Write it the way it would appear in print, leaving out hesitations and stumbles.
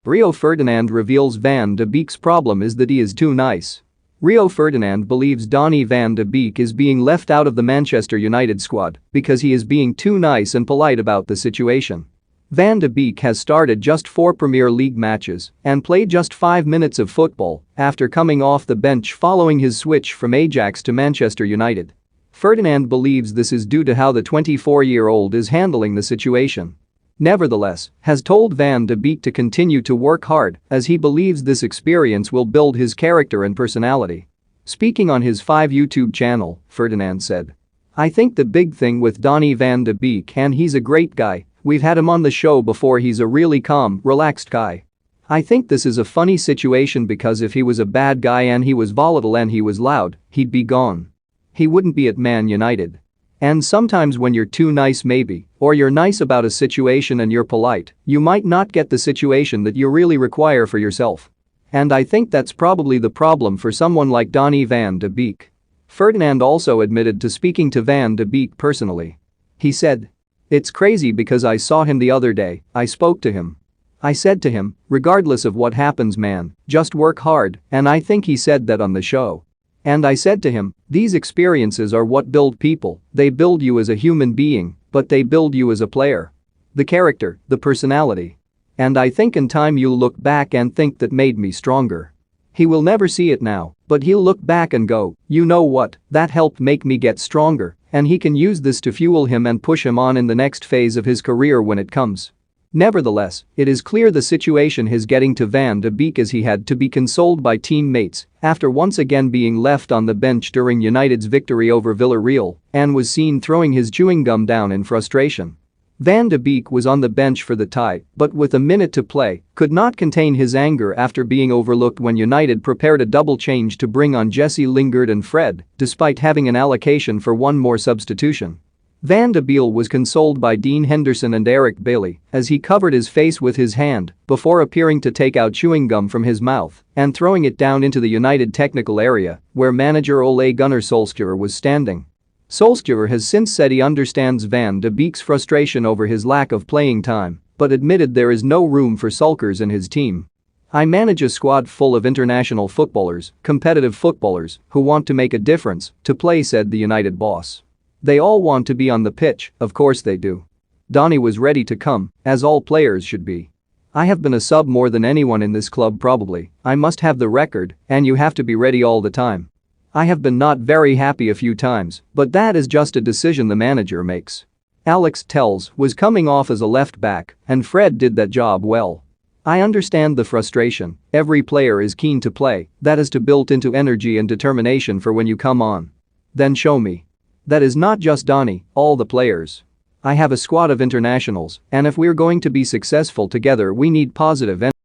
Rio Ferdinand reveals Van de Beek's problem is that he is too nice. Rio Ferdinand believes Donny van de Beek is being left out of the Manchester United squad because he is being too nice and polite about the situation. Van de Beek has started just 4 Premier League matches and played just 5 minutes of football after coming off the bench following his switch from Ajax to Manchester United. Ferdinand believes this is due to how the 24-year-old is handling the situation. Nevertheless, has told Van de Beek to continue to work hard as he believes this experience will build his character and personality. Speaking on his 5 YouTube channel, Ferdinand said, "I think the big thing with Donny van de Beek, and he's a great guy, we've had him on the show before, he's a really calm, relaxed guy. I think this is a funny situation because if he was a bad guy and he was volatile and he was loud, he'd be gone. He wouldn't be at Man United. And sometimes when you're too nice maybe, or you're nice about a situation and you're polite, you might not get the situation that you really require for yourself. And I think that's probably the problem for someone like Donny van de Beek." Ferdinand also admitted to speaking to Van de Beek personally. He said, "It's crazy because I saw him the other day, I spoke to him. I said to him, regardless of what happens man, just work hard, and I think he said that on the show. And I said to him, these experiences are what build people, they build you as a human being, but they build you as a player. The character, the personality. And I think in time you'll look back and think that made me stronger." He will never see it now, but he'll look back and go, "You know what, that helped make me get stronger," and he can use this to fuel him and push him on in the next phase of his career when it comes. Nevertheless, it is clear the situation is getting to Van de Beek as he had to be consoled by teammates after once again being left on the bench during United's victory over Villarreal and was seen throwing his chewing gum down in frustration. Van de Beek was on the bench for the tie, but with a minute to play, could not contain his anger after being overlooked when United prepared a double change to bring on Jesse Lingard and Fred, despite having an allocation for one more substitution. Van de Beek was consoled by Dean Henderson and Eric Bailly as he covered his face with his hand before appearing to take out chewing gum from his mouth and throwing it down into the United technical area where manager Ole Gunnar Solskjaer was standing. Solskjaer has since said he understands Van de Beek's frustration over his lack of playing time, but admitted there is no room for sulkers in his team. "I manage a squad full of international footballers, competitive footballers, who want to make a difference to play," said the United boss. "They all want to be on the pitch, of course they do. Donny was ready to come, as all players should be. I have been a sub more than anyone in this club probably, I must have the record, and you have to be ready all the time. I have been not very happy a few times, but that is just a decision the manager makes. Alex Telles was coming off as a left back, and Fred did that job well. I understand the frustration, every player is keen to play, that is to build into energy and determination for when you come on. Then show me. That is not just Donny, all the players. I have a squad of internationals, and if we're going to be successful together we need positive energy."